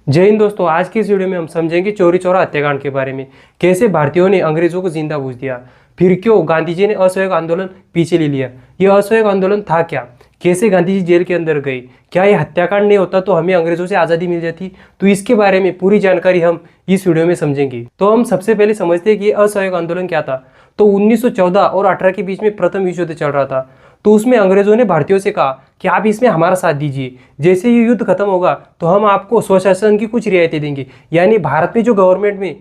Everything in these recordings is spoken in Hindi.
जय हिंद दोस्तों। आज की इस वीडियो में हम समझेंगे चौरी चौरा हत्याकांड के बारे में। कैसे भारतीयों ने अंग्रेजों को जिंदा बूझ दिया, फिर क्यों गांधी जी ने असहयोग आंदोलन पीछे ले लिया, यह असहयोग आंदोलन था क्या, कैसे गांधी जी जेल के अंदर गए, क्या यह हत्याकांड नहीं होता तो हमें अंग्रेजों से आज़ादी मिल जाती। तो इसके बारे में पूरी जानकारी हम इस वीडियो में समझेंगे। तो हम सबसे पहले समझते हैं कि असहयोग आंदोलन क्या था। तो 1914 और 18 के बीच में प्रथम विश्व युद्ध चल रहा था। तो उसमें अंग्रेजों ने भारतीयों से कहा कि आप इसमें हमारा साथ दीजिए, जैसे ये युद्ध खत्म होगा तो हम आपको स्वशासन की कुछ रियायतें देंगे, यानी भारत में जो गवर्नमेंट में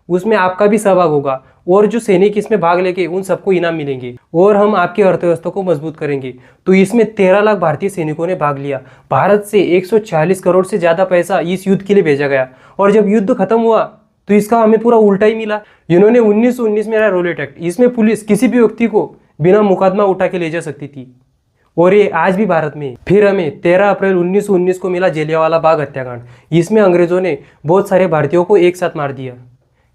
उसमें आपका भी सहभाग होगा और जो सैनिक इसमें भाग लेंगे उन सबको इनाम मिलेंगे और हम आपकी अर्थव्यवस्था को मजबूत करेंगे। तो इसमें 13 लाख भारतीय सैनिकों ने भाग लिया। भारत से 140 करोड़ से ज़्यादा पैसा इस युद्ध के लिए भेजा गया और जब युद्ध खत्म हुआ तो इसका हमें पूरा उल्टा ही मिला। इन्होंने 1919 में आया रोलेट एक्ट, इसमें पुलिस किसी भी व्यक्ति को बिना मुकदमा उठा के ले जा सकती थी और ये आज भी भारत में। फिर हमें 13 अप्रैल 1919 को मिला जलियांवाला बाग हत्याकांड। इसमें अंग्रेजों ने बहुत सारे भारतीयों को एक साथ मार दिया।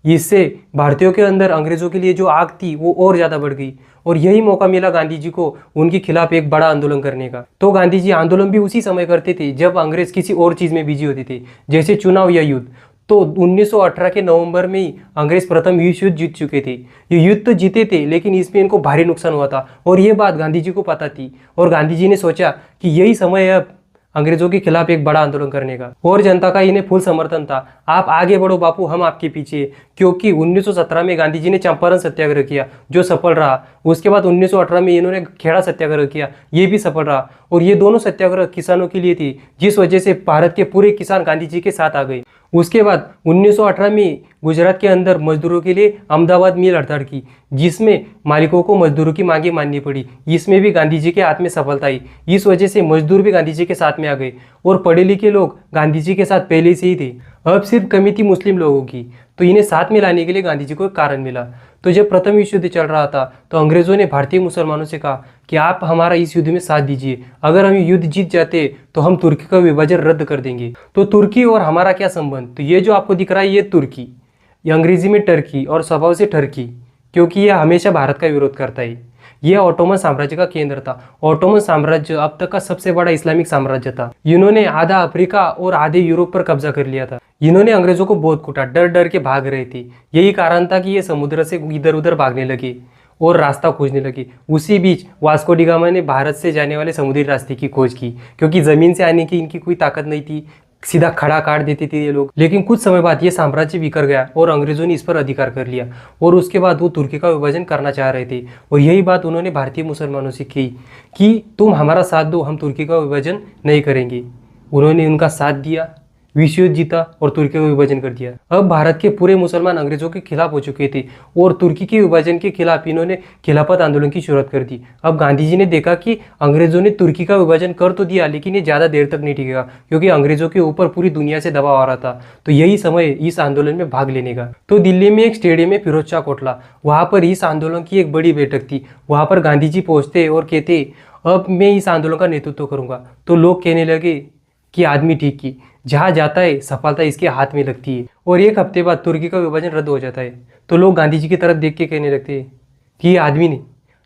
इससे भारतीयों के अंदर अंग्रेजों के लिए जो आग थी वो और ज़्यादा बढ़ गई और यही मौका मिला गांधी जी को उनके खिलाफ एक बड़ा आंदोलन करने का। तो गांधी जी आंदोलन भी उसी समय करते थे जब अंग्रेज किसी और चीज़ में बिजी होते थे, जैसे चुनाव या युद्ध। तो 1918 के नवंबर में ही अंग्रेज प्रथम विश्व युद्ध जीत चुके थे। ये युद्ध तो जीते थे लेकिन इसमें इनको भारी नुकसान हुआ था और ये बात गांधी जी को पता थी और गांधी जी ने सोचा कि यही समय है अब अंग्रेजों के खिलाफ एक बड़ा आंदोलन करने का और जनता का इन्हें फुल समर्थन था। आप आगे बढ़ो बापू, हम आपके पीछे हैं। क्योंकि 1917 में गांधी जी ने चंपारण सत्याग्रह किया जो सफल रहा। उसके बाद 1918 में इन्होंने खेड़ा सत्याग्रह किया, ये भी सफल रहा और ये दोनों सत्याग्रह किसानों के लिए थी, जिस वजह से भारत के पूरे किसान गांधी जी के साथ आ गए। उसके बाद 1918 में गुजरात के अंदर मजदूरों के लिए अहमदाबाद मिल हड़ताल की, जिसमें मालिकों को मजदूरों की मांगे माननी पड़ी। इसमें भी गांधी जी के हाथ में सफलता आई। इस वजह से मजदूर भी गांधी जी के साथ में आ गए और पढ़े लिखे लोग गांधी जी के साथ पहले से ही थे। अब सिर्फ कमी थी मुस्लिम लोगों की, तो इन्हें साथ में लाने के लिए गांधी जी को एक कारण मिला। तो जब प्रथम विश्व युद्ध चल रहा था तो अंग्रेजों ने भारतीय मुसलमानों से कहा कि आप हमारा इस युद्ध में साथ दीजिए, अगर हम युद्ध जीत जाते तो हम तुर्की का विभाजन रद्द कर देंगे। तो तुर्की और हमारा क्या संबंध? तो ये जो आपको दिख रहा है ये तुर्की, ये अंग्रेजी में टर्की और स्वभाव से टर्की, क्योंकि यह हमेशा भारत का विरोध करता है। यह ऑटोमन साम्राज्य का केंद्र था। ऑटोमन साम्राज्य अब तक का सबसे बड़ा इस्लामिक साम्राज्य था। इन्होंने आधा अफ्रीका और आधे यूरोप पर कब्जा कर लिया था। इन्होंने अंग्रेजों को बहुत कूटा, डर डर के भाग रहे थे। यही कारण था कि ये समुद्र से इधर उधर भागने लगे और रास्ता खोजने लगे। उसी बीच वास्को डी गामा ने भारत से जाने वाले समुद्री रास्ते की खोज की, क्योंकि जमीन से आने की इनकी कोई ताकत नहीं थी, सीधा खड़ा काट देते थे ये लोग। लेकिन कुछ समय बाद ये साम्राज्य बिखर गया और अंग्रेजों ने इस पर अधिकार कर लिया और उसके बाद वो तुर्की का विभाजन करना चाह रहे थे और यही बात उन्होंने भारतीय मुसलमानों से की कि तुम हमारा साथ दो, हम तुर्की का विभाजन नहीं करेंगे। उन्होंने उनका साथ दिया, विश्व युद्ध जीता और तुर्की का विभाजन कर दिया। अब भारत के पूरे मुसलमान अंग्रेजों के खिलाफ हो चुके थे और तुर्की के विभाजन के खिलाफ इन्होंने खिलाफत आंदोलन की शुरुआत कर दी। अब गांधी जी ने देखा कि अंग्रेजों ने तुर्की का विभाजन कर तो दिया लेकिन ये ज़्यादा देर तक नहीं टिकेगा, क्योंकि अंग्रेजों के ऊपर पूरी दुनिया से दबाव आ रहा था। तो यही समय इस आंदोलन में भाग लेने का। तो दिल्ली में एक स्टेडियम है फिरोज शाह कोटला, वहाँ पर इस आंदोलन की एक बड़ी बैठक थी। वहाँ पर गांधी जी पहुँचते और कहते अब मैं इस आंदोलन का नेतृत्व करूँगा। तो लोग कहने लगे कि आदमी ठीक की, जहाँ जाता है सफलता इसके हाथ में लगती है। और एक हफ्ते बाद तुर्की का विभाजन रद्द हो जाता है। तो लोग गांधी जी की तरफ देख के कहने लगते हैं कि ये आदमी नहीं,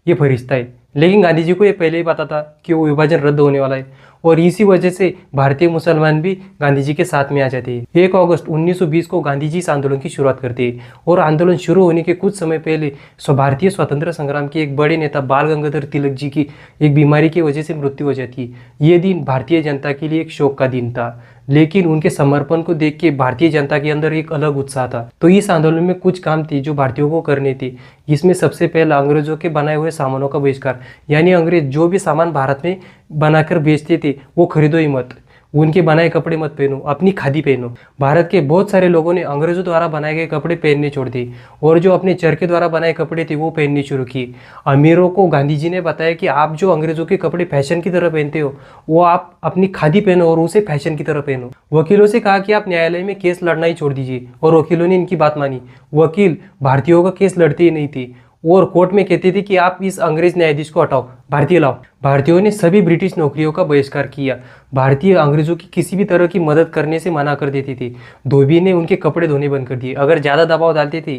ये फरिश्ता है। लेकिन गांधी जी को ये पहले ही पता था कि वो विभाजन रद्द होने वाला है और इसी वजह से भारतीय मुसलमान भी गांधी जी के साथ में आ जाते हैं। 1 अगस्त 1920 को गांधी जी इस आंदोलन की शुरुआत करते हैं और आंदोलन शुरू होने के कुछ समय पहले भारतीय स्वतंत्र संग्राम के एक बड़े नेता बाल गंगाधर तिलक जी की एक बीमारी की वजह से मृत्यु हो जाती है। ये दिन भारतीय जनता के लिए एक शोक का दिन था, लेकिन उनके समर्पण को देख के भारतीय जनता के अंदर एक अलग उत्साह था। तो इस आंदोलन में कुछ काम थे जो भारतीयों को करने थे। इसमें सबसे पहला अंग्रेजों के बनाए हुए सामानों का बहिष्कार, यानी अंग्रेज जो भी सामान भारत में बनाकर बेचते थे वो खरीदो ही मत, उनके बनाए कपड़े मत पहनो, अपनी खादी पहनो। भारत के बहुत सारे लोगों ने अंग्रेजों द्वारा बनाए गए कपड़े पहनने छोड़ दिए और जो अपने चरखे द्वारा बनाए कपड़े थे वो पहनने शुरू किए। अमीरों को गांधी जी ने बताया कि आप जो अंग्रेजों के कपड़े फैशन की तरह पहनते हो वो आप अपनी खादी पहनो और उसे फैशन की तरह पहनो। वकीलों से कहा कि आप न्यायालय में केस लड़ना ही छोड़ दीजिए और वकीलों ने इनकी बात मानी। वकील भारतीयों का केस लड़ते ही नहीं थे और कोर्ट में कहते थे कि आप इस अंग्रेज न्यायाधीश को हटाओ, भारतीय लाओ। भारतीयों ने सभी ब्रिटिश नौकरियों का बहिष्कार किया। भारतीय अंग्रेजों की किसी भी तरह की मदद करने से मना कर देते थे। धोबी ने उनके कपड़े धोने बंद कर दिए, अगर ज़्यादा दबाव डालते थे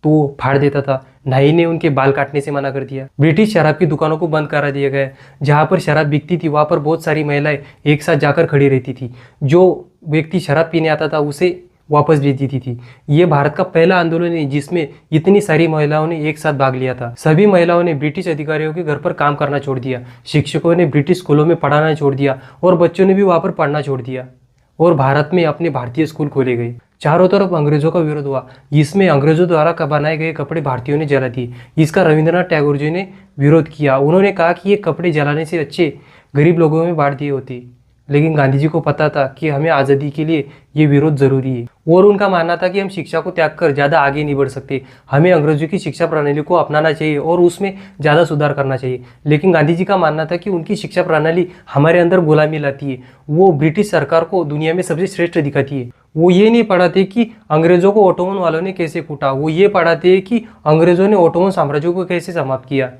तो वो फाड़ देता था। नाई ने उनके बाल काटने से मना कर दिया। ब्रिटिश शराब की दुकानों को बंद करा दिया गया। जहाँ पर शराब बिकती थी वहाँ पर बहुत सारी महिलाएं एक साथ जाकर खड़ी रहती थी। जो व्यक्ति शराब पीने आता था उसे वापस भेज देती थी। ये भारत का पहला आंदोलन है जिसमें इतनी सारी महिलाओं ने एक साथ भाग लिया था। सभी महिलाओं ने ब्रिटिश अधिकारियों के घर पर काम करना छोड़ दिया, शिक्षकों ने ब्रिटिश स्कूलों में पढ़ाना छोड़ दिया और बच्चों ने भी वहाँ पर पढ़ना छोड़ दिया और भारत में अपने भारतीय स्कूल खोले गए। चारों तरफ अंग्रेजों का विरोध हुआ। इसमें अंग्रेजों द्वारा बनाए गए कपड़े भारतीयों ने जला दिए। इसका रविंद्रनाथ टैगोर जी ने विरोध किया। उन्होंने कहा कि ये कपड़े जलाने से अच्छे गरीब लोगों में बांट दिए होते। लेकिन गांधी जी को पता था कि हमें आज़ादी के लिए ये विरोध जरूरी है और उनका मानना था कि हम शिक्षा को त्याग कर ज़्यादा आगे नहीं बढ़ सकते। हमें अंग्रेजों की शिक्षा प्रणाली को अपनाना चाहिए और उसमें ज़्यादा सुधार करना चाहिए। लेकिन गांधी जी का मानना था कि उनकी शिक्षा प्रणाली हमारे अंदर गुलामी लाती है, वो ब्रिटिश सरकार को दुनिया में सबसे श्रेष्ठ दिखाती है। वो ये नहीं पढ़ाते कि अंग्रेजों को ओटोमन वालों ने कैसे कूटा, वो ये पढ़ाते कि अंग्रेजों ने ओटोमन साम्राज्य को कैसे समाप्त किया।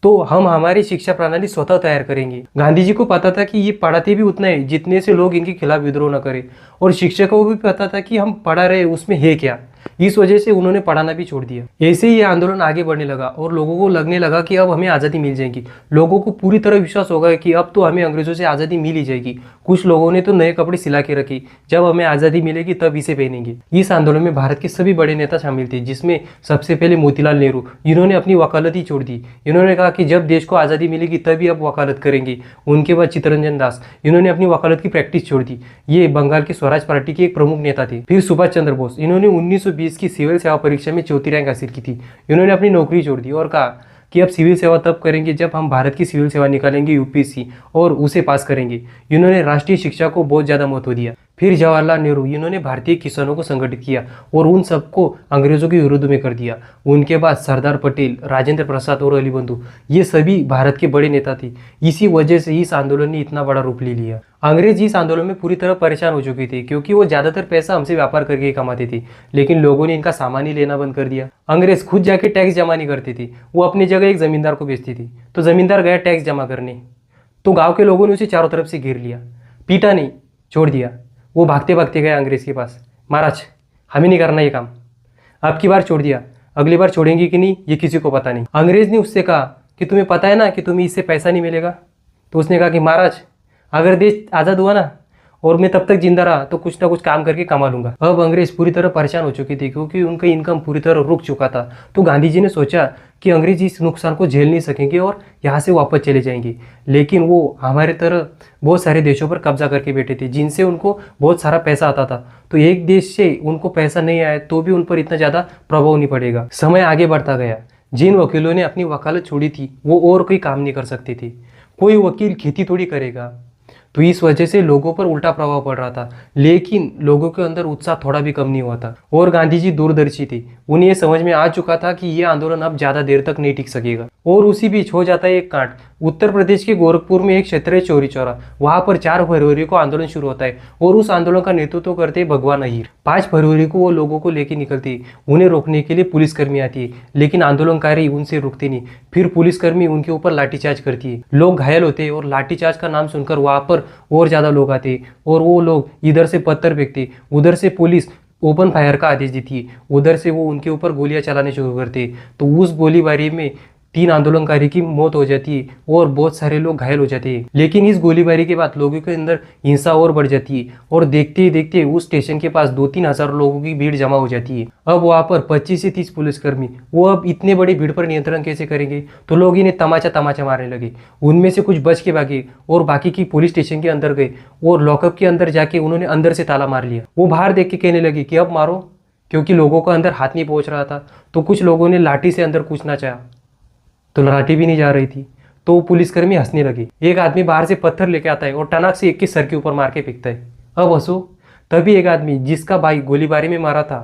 तो हम हमारी शिक्षा प्रणाली स्वतः तैयार करेंगे। गांधी जी को पता था कि ये पढ़ाते भी उतना है जितने से लोग इनके खिलाफ विद्रोह न करें और शिक्षकों को भी पता था कि हम पढ़ा रहे उसमें है क्या। इस वजह से उन्होंने पढ़ाना भी छोड़ दिया। ऐसे ही ये आंदोलन आगे बढ़ने लगा और लोगों को लगने लगा कि अब हमें आज़ादी मिल जाएगी। लोगों को पूरी तरह विश्वास होगा कि अब तो हमें अंग्रेजों से आज़ादी मिल ही जाएगी। कुछ लोगों ने तो नए कपड़े सिला के रखे, जब हमें आज़ादी मिलेगी तब इसे पहनेंगे। इस आंदोलन में भारत के सभी बड़े नेता शामिल थे, जिसमें सबसे पहले मोतीलाल नेहरू। इन्होंने अपनी वकालत ही छोड़ दी। इन्होंने कहा कि जब देश को आज़ादी मिलेगी तभी अब वकालत करेंगे। उनके बाद चित्तरंजन दास, इन्होंने अपनी वकालत की प्रैक्टिस छोड़ दी। ये बंगाल की स्वराज पार्टी के एक प्रमुख नेता थे। फिर सुभाष चंद्र बोस, इन्होंने 1920 की सिविल सेवा परीक्षा में चौथी रैंक हासिल की थी। इन्होंने अपनी नौकरी छोड़ दी और कहा कि अब सिविल सेवा तब करेंगे जब हम भारत की सिविल सेवा निकालेंगे यूपीएससी और उसे पास करेंगे। इन्होंने राष्ट्रीय शिक्षा को बहुत ज़्यादा महत्व दिया। फिर जवाहरलाल नेहरू, इन्होंने भारतीय किसानों को संगठित किया और उन सबको अंग्रेजों के विरुद्ध में कर दिया। उनके बाद सरदार पटेल, राजेंद्र प्रसाद और अली बंधु, ये सभी भारत के बड़े नेता थे। इसी वजह से इस आंदोलन ने इतना बड़ा रूप ले लिया। अंग्रेज इस आंदोलन में पूरी तरह परेशान हो चुके थे क्योंकि वो ज़्यादातर पैसा हमसे व्यापार करके कमाते थे, लेकिन लोगों ने इनका सामान ही लेना बंद कर दिया। अंग्रेज खुद जाके टैक्स जमा नहीं करते थे, वो अपनी जगह एक जमींदार को बेचते थे। तो जमींदार गया टैक्स जमा करने, तो गाँव के लोगों ने उसे चारों तरफ से घेर लिया, पीटा नहीं, छोड़ दिया। वो भागते भागते गए अंग्रेज के पास, महाराज हमें नहीं करना ये काम, अब की बार छोड़ दिया, अगली बार छोड़ेंगे कि नहीं ये किसी को पता नहीं। अंग्रेज ने उससे कहा कि तुम्हें पता है ना कि तुम्हें इससे पैसा नहीं मिलेगा। तो उसने कहा कि महाराज अगर देश आज़ाद हुआ ना और मैं तब तक जिंदा रहा तो कुछ ना कुछ काम करके कमा लूंगा। अब अंग्रेज पूरी तरह परेशान हो चुके थे क्योंकि उनका इनकम पूरी तरह रुक चुका था। तो गांधी जी ने सोचा कि अंग्रेज इस नुकसान को झेल नहीं सकेंगे और यहाँ से वापस चले जाएंगे। लेकिन वो हमारे तरह बहुत सारे देशों पर कब्जा करके बैठे थे जिनसे उनको बहुत सारा पैसा आता था। तो एक देश से उनको पैसा नहीं आया तो भी उन पर इतना ज़्यादा प्रभाव नहीं पड़ेगा। समय आगे बढ़ता गया। जिन वकीलों ने अपनी वकालत छोड़ी थी वो और कोई काम नहीं कर सकते थे। कोई वकील खेती थोड़ी करेगा, तो इस वजह से लोगों पर उल्टा प्रभाव पड़ रहा था। लेकिन लोगों के अंदर उत्साह थोड़ा भी कम नहीं हुआ था और गांधी जी दूरदर्शी थे। उन्हें ये समझ में आ चुका था कि ये आंदोलन अब ज़्यादा देर तक नहीं टिक सकेगा। और उसी बीच हो जाता है एक कांड। उत्तर प्रदेश के गोरखपुर में एक क्षेत्र है चौरी चौरा, वहाँ पर 4 फरवरी को आंदोलन शुरू होता है और उस आंदोलन का नेतृत्व करते भगवान अहीर। 5 फरवरी को वो लोगों को लेकर निकलती है। उन्हें रोकने के लिए पुलिसकर्मी आती है, लेकिन आंदोलनकारी उनसे रुकते नहीं। फिर पुलिसकर्मी उनके ऊपर लाठीचार्ज करती है, लोग घायल होते हैं और लाठीचार्ज का नाम सुनकर वहाँ पर और ज़्यादा लोग आते हैं और वो लोग इधर से पत्थर फेंकते, उधर से पुलिस ओपन फायर का आदेश देती है, उधर से वो उनके ऊपर गोलियां चलाने शुरू करते हैं। तो उस गोलीबारी में 3 आंदोलनकारी की मौत हो जाती है और बहुत सारे लोग घायल हो जाते हैं। लेकिन इस गोलीबारी के बाद लोगों के अंदर हिंसा और बढ़ जाती है और देखते ही देखते उस स्टेशन के पास 2-3 हज़ार लोगों की भीड़ जमा हो जाती है। अब वहाँ पर 25 से 30 पुलिसकर्मी, वो अब इतने बड़ी भीड़ पर नियंत्रण कैसे करेंगे? तो लोग इन्हें तमाचा मारने लगे। उनमें से कुछ बच के भागे और बाकी की पुलिस स्टेशन के अंदर गए और लॉकअप के अंदर जाके उन्होंने अंदर से ताला मार लिया। वो बाहर देख के कहने लगे कि अब मारो, क्योंकि लोगों को अंदर हाथ नहीं पहुँच रहा था। तो कुछ लोगों ने लाठी से अंदर कूदना चाहा तो लाठी भी नहीं जा रही थी, तो पुलिसकर्मी हंसने लगे। एक आदमी बाहर से पत्थर लेके आता है और टनाक से एक के सर के ऊपर मार के फेंकता है। अब हंसो। तभी एक आदमी जिसका भाई गोलीबारी में मारा था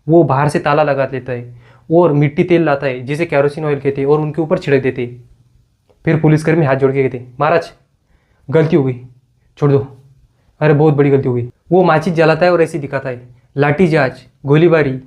वो बाहर से ताला लगा लेता है और मिट्टी तेल लाता है जिसे कैरोसिन ऑयल कहते हैं और उनके ऊपर छिड़क देते। फिर पुलिसकर्मी हाथ जोड़ के कहते, महाराज गलती हो गई, छोड़ दो, अरे बहुत बड़ी गलती हो गई। वो माचिस जलाता है और ऐसे दिखाता है, लाठीचार्ज, गोलीबारी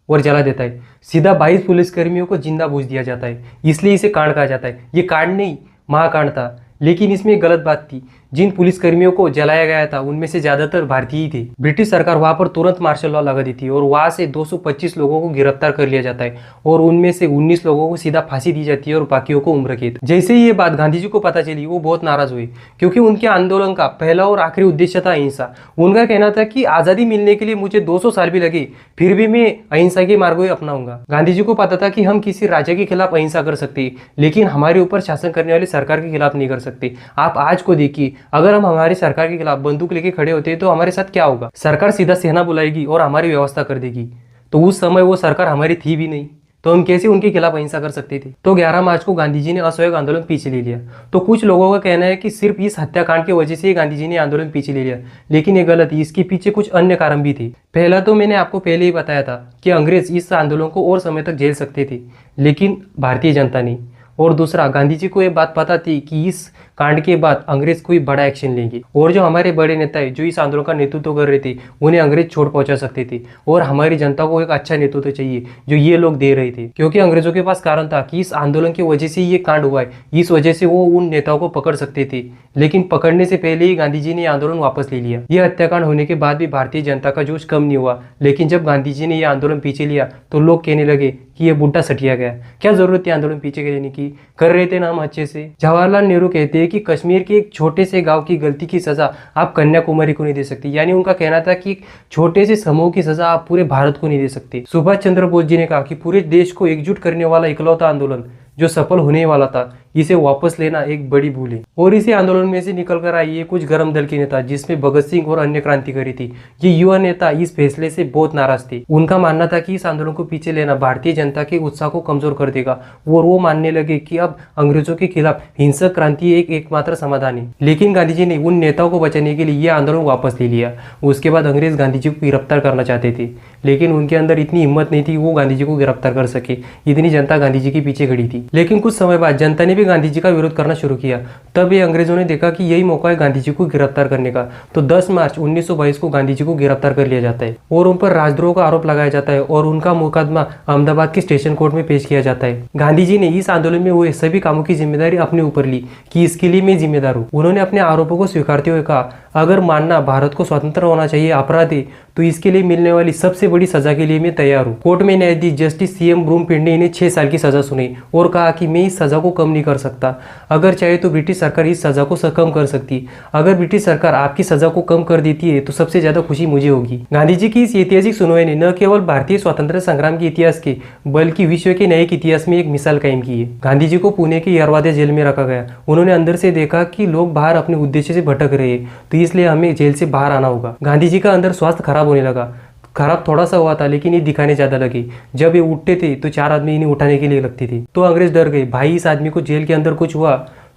और जला देता है। सीधा 22 पुलिसकर्मियों को जिंदा बूझ दिया जाता है। इसलिए इसे कांड कहा जाता है। ये कांड नहीं, महाकांड था। लेकिन इसमें एक गलत बात थी, जिन पुलिसकर्मियों को जलाया गया था उनमें से ज्यादातर भारतीय ही थे। ब्रिटिश सरकार वहां पर तुरंत मार्शल लॉ लगा देती है और वहां से 225 लोगों को गिरफ्तार कर लिया जाता है और उनमें से 19 लोगों को सीधा फांसी दी जाती है और बाकियों को उम्र कैद। जैसे ही ये बात गांधी जी को पता चली वो बहुत नाराज हुए, क्योंकि उनके आंदोलन का पहला और आखिरी उद्देश्य था अहिंसा। उनका कहना था कि आजादी मिलने के लिए मुझे 200 साल भी लगे फिर भी मैं अहिंसा के मार्ग ही अपनाऊंगा। गांधी जी को पता था कि हम किसी राज्य के खिलाफ अहिंसा कर सकते, लेकिन हमारे ऊपर शासन करने वाली सरकार के खिलाफ नहीं कर सकते। आप आज को देखिए, अगर हम हमारी सरकार के खिलाफ बंदूक लेके खड़े होते हैं तो हमारे साथ क्या होगा? सरकार सीधा सेना बुलाएगी और हमारी व्यवस्था कर देगी। तो उस समय वो सरकार हमारी थी भी नहीं, तो हम कैसे उनके खिलाफ अहिंसा कर सकते थे? तो 11 मार्च को गांधी जी ने असहयोग आंदोलन पीछे ले लिया। तो कुछ लोगों का कहना है कि सिर्फ इस हत्याकांड की वजह से ही गांधी जी ने आंदोलन पीछे ले लिया, लेकिन ये गलत है। इसके पीछे कुछ अन्य कारण भी थे। पहला तो मैंने आपको पहले ही बताया था कि अंग्रेज इस आंदोलन को और समय तक झेल सकते थे, लेकिन भारतीय जनता नहीं। और दूसरा, गांधी जी को ये बात पता थी कि इस कांड के बाद अंग्रेज कोई बड़ा एक्शन लेंगे और जो हमारे बड़े नेता है जो इस आंदोलन का नेतृत्व कर रहे थे उन्हें अंग्रेज छोड़ पहुंचा सकते थे, और हमारी जनता को एक अच्छा नेतृत्व चाहिए जो ये लोग दे रहे थे। क्योंकि अंग्रेजों के पास कारण था कि इस आंदोलन की वजह से ये कांड हुआ है, इस वजह से वो उन नेताओं को पकड़ सकते थे, लेकिन पकड़ने से पहले ही गांधी जी ने आंदोलन वापस ले लिया। यह हत्याकांड होने के बाद भी भारतीय जनता का जोश कम नहीं हुआ, लेकिन जब गांधी जी ने यह आंदोलन पीछे लिया तो लोग कहने लगे कि ये बुड्ढा सटिया गया, क्या जरूरत थी आंदोलन पीछे लेने की, कर रहे थे ना हम अच्छे से। जवाहरलाल नेहरू कहते हैं कि कश्मीर के एक छोटे से गांव की गलती की सजा आप कन्याकुमारी को नहीं दे सकती, यानी उनका कहना था कि छोटे से समूह की सजा आप पूरे भारत को नहीं दे सकते। सुभाष चंद्र बोस जी ने कहा कि पूरे देश को एकजुट करने वाला इकलौता आंदोलन जो सफल होने वाला था, इसे वापस लेना एक बड़ी भूल है। और इसी आंदोलन में से निकल कर आई ये कुछ गर्म दल के नेता, जिसमें भगत सिंह और अन्य क्रांतिकारी थी। ये युवा नेता इस फैसले से बहुत नाराज थे। उनका मानना था कि इस आंदोलन को पीछे लेना भारतीय जनता के उत्साह को कमजोर कर देगा, और वो मानने लगे कि अब अंग्रेजों के खिलाफ हिंसक क्रांति एकमात्र समाधान है। लेकिन गांधी जी ने उन नेताओं को बचाने के लिए यह आंदोलन वापस ले लिया। उसके बाद अंग्रेज गांधी जी को गिरफ्तार करना चाहते थे, लेकिन उनके अंदर इतनी हिम्मत नहीं थी वो गांधी जी को गिरफ्तार कर सके। इतनी जनता गांधी जी के पीछे खड़ी थी। लेकिन कुछ समय बाद जनता ने भी गांधी जी का विरोध करना शुरू किया। तब ये अंग्रेजों ने देखा कि यही मौका है गांधी जी को गिरफ्तार करने का। तो 10 मार्च 1922 को गांधी जी को गिरफ्तार कर लिया जाता है और उन पर राजद्रोह का आरोप लगाया जाता है और उनका मुकदमा अहमदाबाद के स्टेशन कोर्ट में पेश किया जाता है। गांधी जी ने इस आंदोलन में हुए सभी कामों की जिम्मेदारी अपने ऊपर ली कि इसके लिए मैं जिम्मेदार हूँ। उन्होंने अपने आरोपों को स्वीकारते हुए कहा, अगर मानना भारत को स्वतंत्र होना चाहिए अपराध है तो इसके लिए मिलने वाली सबसे बड़ी सजा के लिए मैं तैयार हूँ। कोर्ट में न्यायाधीश जस्टिस CM ब्रूमफील्ड ने इन्हें 6 साल की सजा सुनाई और कहा कि मैं इस सजा को कम नहीं कर सकता। अगर चाहे तो ब्रिटिश सरकार इस सजा को कम कर सकती। अगर ब्रिटिश सरकार आपकी सजा को कम कर देती है तो सबसे ज्यादा खुशी मुझे होगी। गांधी जी की इस ऐतिहासिक सुनवाई ने न केवल भारतीय स्वतंत्रता संग्राम के इतिहास के बल्कि विश्व के न्यायिक इतिहास में एक मिसाल कायम की है। गांधी जी को पुणे के यरवादे जेल में रखा गया। उन्होंने अंदर से देखा कि लोग बाहर अपने उद्देश्य से भटक रहे हैं, तो इसलिए हमें जेल से बाहर आना होगा। गांधी जी का अंदर स्वास्थ्य खराब होने लगा। खराब थोड़ा सा हुआ था, लेकिन ये दिखाने ज्यादा लगे। जब ये उठते थे तो 4 आदमी इन्हें उठाने के लिए लगते थे। तो अंग्रेज डर गए, भाई इस आदमी को जेल के अंदर कुछ हुआ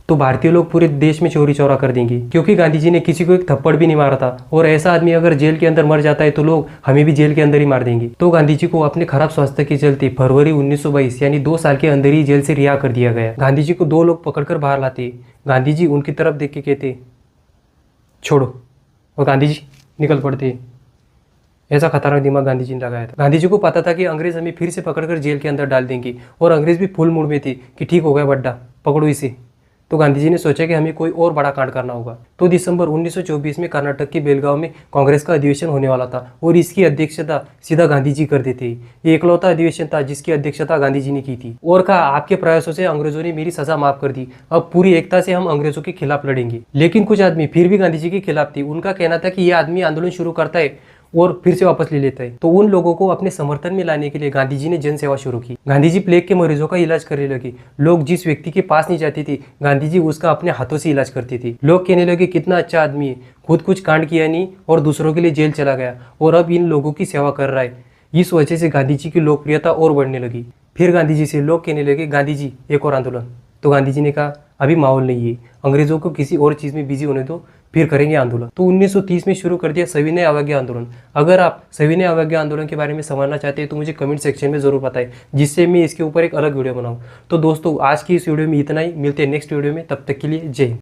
तो भारतीय लोग पूरे देश में चोरी चौरा कर देंगे, क्योंकि गांधी जी ने किसी को एक थप्पड़ भी नहीं मारा था। और ऐसा आदमी अगर जेल के अंदर मर जाता है तो लोग हमें भी जेल के अंदर ही मार देंगे। तो गांधी जी को अपने खराब स्वास्थ्य के चलते फरवरी 1922 यानी 2 साल के अंदर ही जेल से रिहा कर दिया गया। गांधी जी को 2 लोग पकड़कर बाहर लाते। गांधी जी उनकी तरफ देख के कहते छोड़ो, और गांधी जी निकल पड़ते। ऐसा खतरनाक दिमाग गांधी जी ने लगाया था। गांधी जी को पता था कि अंग्रेज हमें फिर से पकड़कर जेल के अंदर डाल देंगे, और अंग्रेज भी फुल मूड में थे कि ठीक हो गया बड्डा, पकड़ो इसे। तो गांधी जी ने सोचा कि हमें कोई और बड़ा कांड करना होगा। तो दिसंबर 1924 में कर्नाटक के बेलगांव में कांग्रेस का अधिवेशन होने वाला था, और इसकी अध्यक्षता सीधा गांधी जी करते थे। ये एकलौता अधिवेशन था जिसकी अध्यक्षता गांधी जी ने की थी, और कहा आपके प्रयासों से अंग्रेजों ने मेरी सजा माफ कर दी, अब पूरी एकता से हम अंग्रेजों के खिलाफ लड़ेंगे। लेकिन कुछ आदमी फिर भी गांधी जी के खिलाफ थे। उनका कहना था कि यह आदमी आंदोलन शुरू करता है और फिर से वापस ले लेता है। तो उन लोगों को अपने समर्थन में लाने के लिए गांधी जी ने जन सेवा शुरू की। गांधी जी प्लेग के मरीजों का इलाज करने लगे। लोग जिस व्यक्ति के पास नहीं जाते थे, गांधी जी उसका अपने हाथों से इलाज करते थे। लोग कहने लगे कितना अच्छा आदमी है, खुद कुछ कांड किया नहीं और दूसरों के लिए जेल चला गया, और अब इन लोगों की सेवा कर रहा है। इस वजह से गांधी जी की लोकप्रियता और बढ़ने लगी। फिर गांधी जी से लोग कहने लगे गांधी जी एक और आंदोलन। तो गांधी जी ने कहा अभी माहौल नहीं है, अंग्रेजों को किसी और चीज़ में बिजी होने दो, फिर करेंगे आंदोलन। तो 1930 में शुरू कर दिया सविनय अवज्ञा आंदोलन। अगर आप सविनय अवज्ञा आंदोलन के बारे में समझना चाहते हैं तो मुझे कमेंट सेक्शन में जरूर बताएं, जिससे मैं इसके ऊपर एक अलग वीडियो बनाऊं। तो दोस्तों आज की इस वीडियो में इतना ही, मिलते हैं नेक्स्ट वीडियो में, तब तक के लिए जय हिंद।